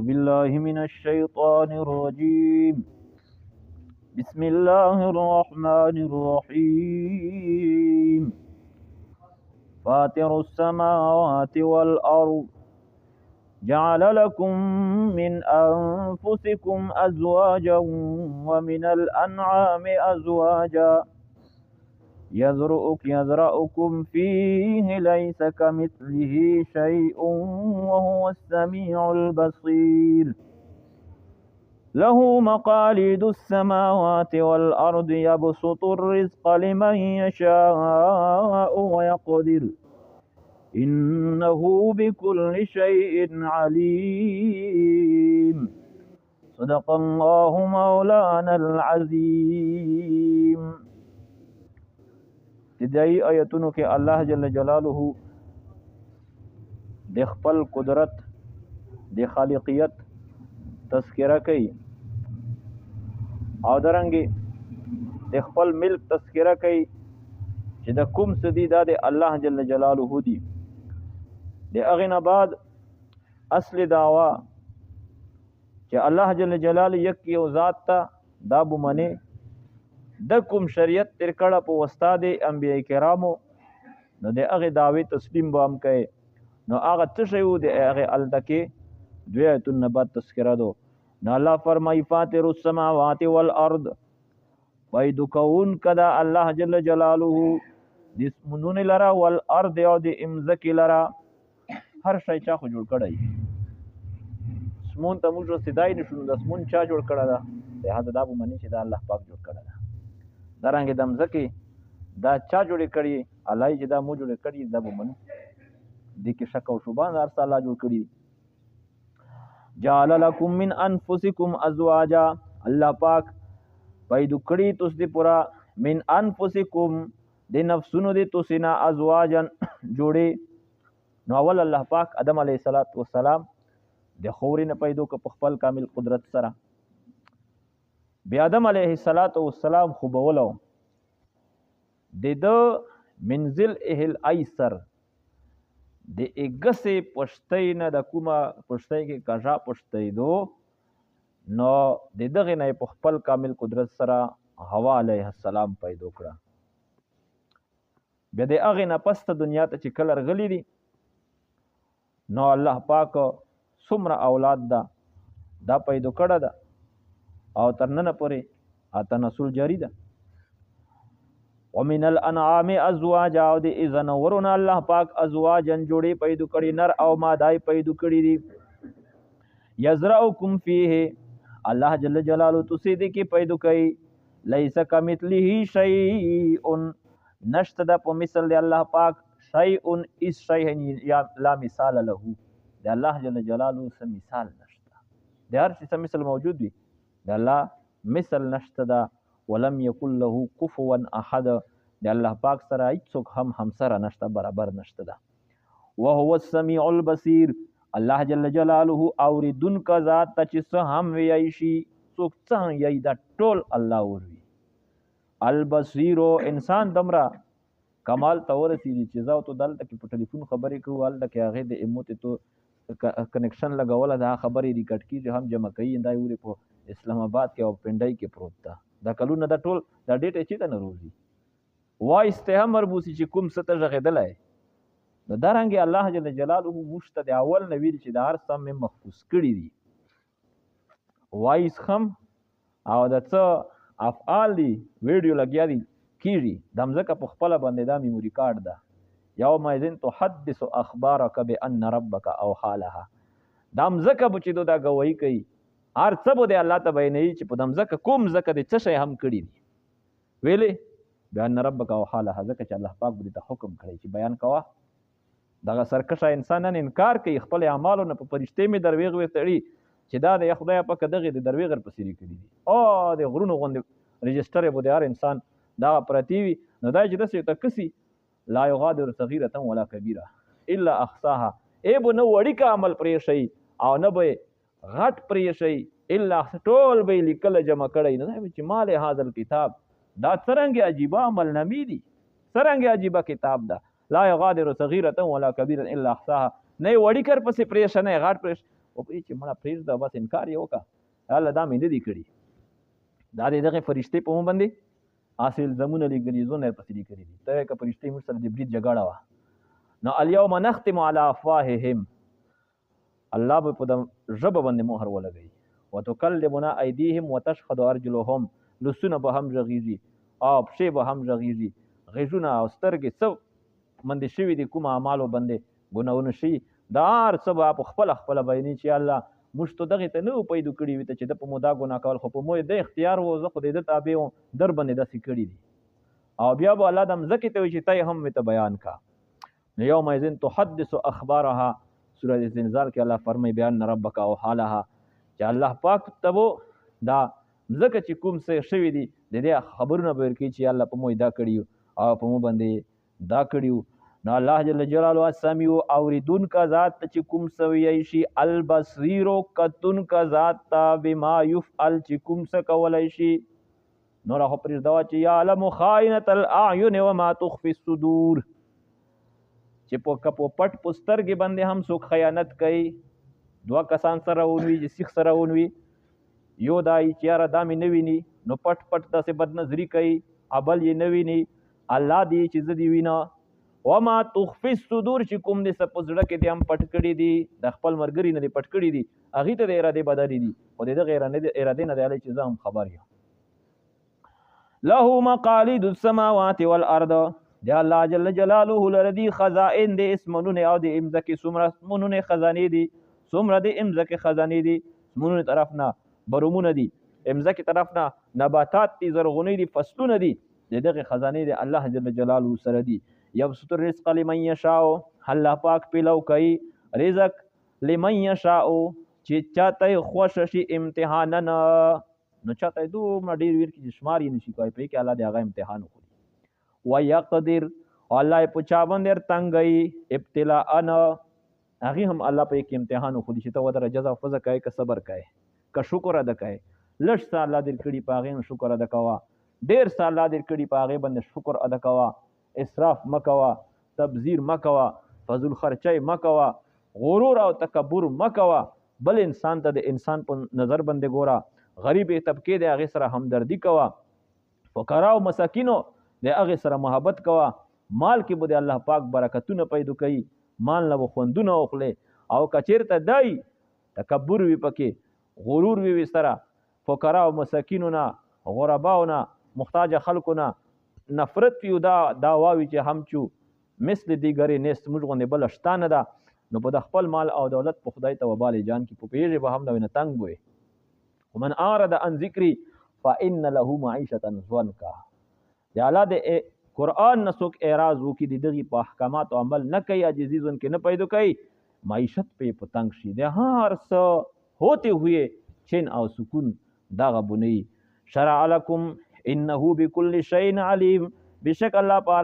بالله من الشيطان الرجيم بسم الله الرحمن الرحيم فاطر السماوات والأرض جعل لكم من أنفسكم أزواجا ومن الأنعام أزواجا يذرأكم فيه ليس كمثله شيء وهو السميع البصير له مقاليد السماوات والأرض يبسط الرزق لمن يشاء ويقدر إنه بكل شيء عليم صدق الله مولانا العظيم. ابتدائی آیتونو کې الله جل جلاله د خپل قدرت د خالقیت تذکرہ کوي او درنګي د خپل ملک تذکرہ کوي چې د کوم سدي د الله جل جلاله دی. د هغه نه بعد اصل دعوا چې الله جل جلاله یک یو ذات ته دا بمنه د کوم شریعت تر کړه په استاد انبیای کرامو نو د هغه دعوی تسلیم بام کوي. نو هغه تشیو د هغه التکه دویت النبات تذکرہ دو. نو الله فرمای فاطر السماوات والارض پیدا کون کدا الله جل جلاله د اسمنون لرا والارض او د امزک لرا هر شی چا خو جوړ کړی. اسمون ته موږ رسیدای نشو د اسمون چا جوړ کړی دا لہذا دا به منی چې دا الله پاک جوړ کړی دا درنګ د امزکی دا چا جوړ کړی الله چې دا مو جوړ کړی دا به من دې کې شک او شوبان ارسال الله جوړ کړی. جعل لكم من انفسكم ازواجا الله پاک پیدا کړی تاسو دې پورا من انفسكم د نفسونو دې تاسو نه ازواجن جوړې. نو اول الله پاک آدم علیه السلام د خوري نه پیدا ک په خپل کامل قدرت سره. بیا آدم علیه السلام خو بولو د منزل اهل ایسر د اگسه پشتۍ نه د کومه پشتۍ کې کاژا پشتۍ دو نو د دغه نه په خپل کامل قدرت سره حوا علیه السلام پیدا کړه. بیا د هغه نه پس ته دنیا ته چې کله رغلی دي نو الله پاک څومره اولاد دا پیدا کړه ده او تر نن پورې تناسل جاری ده. ومن الانعام ازواجا او د اذن ورونه الله پاک ازواجن جوړي پیدا کړي نر او مادای پیدا کړي دي. یزرعکم فیه الله جل جلاله تاسو دې کې پیدا کړي لیس کمثله شیء نشته د په مثل دی الله پاک شیء اس شیء یا لا مثال له د الله جل جلاله سم مثال نشته د هر څه مثل موجود وي د الله مثل نشته دا ولم یکن له کفوا احد د الله پاک سره هیڅوک هم همسره نشته برابر نشته دا. وهو السمیع البصیر الله جل جلاله اوریدونکو ذات ته چې څه هم ویای شي څوک څه یی دا ټول الله اوري. البصیر انسان دمرا کمال تورسیږي چې زاو ته دلته کې په ټلیفون خبرې کوو هلته کې هغه د ایموت ته کنیکشن لګوله دا خبرې ریکارډ کیږي هم جمع کوي دا یوري په اسلام آباد کې او پنډای کې پروت ده دا کلونه دا ټول دا ډیټا چې ته نه روزي وایس ته هم مربوسي چې کوم څه ته غږېدلی نو دارنګې الله جل جلاله موږ ته د اول نه ویل چې د هر څه مې محفوظ کړي دي وایس هم او د څه افعال دي ویډیو لګیا دي کیږي د مځکه په خپله باندې دا میموري کارډ ده. یومئذ تحدث اخبارک بان ربک اوحی لها دا مځکه به چې دا ګواهي کوي هر څه به د الله ته بیانوي چې په د مځکه کوم ځکه د څه شی هم کړي دي ویلې بان ربک اوحی لها ځکه چې الله پاک به ته حکم کړی چې بیان کوه. دغه سرکشه انسانان انکار کوي خپل اعمالو نه په فرشتې مې درویغ وتړي چې دا د خدای پاک دغه د درویغر په سری کړي دي او د غرونو غوندې رجستر به د هر انسان دا پرتی وي نو دا چې داسې ته کسي لا یغادر صغیرة ولا کبیره الا احصاها ای به نه وړیکه عمل پرې شي او نه به غټ پرې شي الا ټول به لیکل جمع کړی نه چې مال هذا الكتاب دا څرنګه عجیبه عمل نامې دي څرنګه عجیبه کتاب ده لا یغادر صغیرة ولا کبیره الا احصاها نه وړیکر پسې پرې نه غټ پرې وایي چې مړه پرېږده بس انکار یې وکړه الله دا مې نه دي کړي دا د دغې فرشتې په مو باندې اصل زمونه لیکلي زونه پسې لیکلي دي ته که فرشتې موږ سره د برید جګړه وه نو الیوم نختم علی افواههم الله به په د ژبه باندې مهر ولګوي وتکلمنا ایدیهم وتشهد ارجلهم لسونه به هم غږیږي او پښې به هم غږیږي غږونه او سترګې څه منده شوي دي کوم اعمالو باندې ګناهونه شي دا هر څه به په خپله خپله بیانوي چې الله موږ ته دغې ته نه و پیدا کړي وي ته چې ده په مو دا ګناه کول خو په مو د اختیار و زه خو د ده تابع وم در باندې داسې کړي دي او بیا به الله د مځکې ته وایي چې ته یې هم مې ته بیان کا نو یومئذ تحدث اخبارها سورة زلزال کې الله فرمایي بیان ربک او حالها چې الله پاک ته دا ځکه چې کوم څه شوي دي د دې خبرونه به ورکوي چې الله په مو دا کړي او په مو باندې دا کړي نو الله جل جلاله السمیع اوریدونکا ذات چې کوم څه ویی شي البصیر کتونکا ذات ته بما یفعل چې کوم څه کولی شي نور خو پرېږدوه چې یعلم خائنة الاعین وما تخفي الصدور چې په پټ په سترګې باندې هم څوک خیانت کوي دوه کسان سره ونوي چې سیخ سره ونوي یو دا چې یاره دا مې نه ویني نو پټ پټ داسې بدنظري کوي ابل یې نه ویني الله دی چې زه دې وینه وما تخفي الصدور چې کوم دې څه په زړه کې دې هم پټ کړي دي د خپل ملګري نه دې پټ کړي دي هغې ته د ارادې بدلې دي خو د دغې ارادې نه دی هلی چې زه هم خبر یم له مقالید السماوات والارض د الله جل جلاله لره دي خزائن د اسمنونه او د امځکې څومره اسمنونه خزانې دي څومره د امځکې خزانې دي اسمنونه طرف نه برومونه دي امځکې طرف نه نباتات دي زرغونې دي فصلونه دي د دغې خزانې د الله جل جلاله سره دي یبسط الرزق لمن یشاء الله پاک پیلو کوي رزق لمن یشاء چې چاته خوښ شي امتحانا نو چاته دومره ډېر ویر کې چې شمار یې نشي کولی په کې الله د هغه امتحان وخوري ویقدر الله یې په چا باندې تنګوي ابتلاء هغې هم الله په کې امتحان وخوري چې ته ودره جزا فزه کوې که صبر کوې که شکر ادا کوې لږ څه الله در کړي په هغې شکر ادا کوه ډېر څه الله در کړي په هغې باندې شکر ادا کوه اسراف مکوه تبذیر مکوه فضل خرچی مکوه غرور او تکبر مکوه بل انسان ته د انسان په نظر باندې ګوره غریب طبقې د هغې سره همدردي کوه فقرا او مساکینو د هغې سره محبت کوه مال کې به د الله پاک برکتونه پیدا کوي مال نه به خوندونه واخلې او که چېرته دی تکبر وي پکې غرور وي سره فقرا او مساکینو نه غرباو نه محتاج خلکو نه نفرت یو دا واوي چې همچو مثل دیګرې نیست موږ غوندې بله شته نه ده نو په د خپل مال او دولت په خدای ته وبال جان کې په پوهېږې به هم نه وي نه تنګ وي ومن اعرض عن ذکري فان له معیشة ضنکا د الله د قرآن نه څوک اعراض وکړي د دغې په احکاماتو عمل نه کوي عاجزي ځون کې نه پیدا کوي معیشت پې په تنګ شي د هر څه ہوتے ہوئے چین او سکون دغه بنی شرع لکم انه بكل شيء علیم بشک الله پار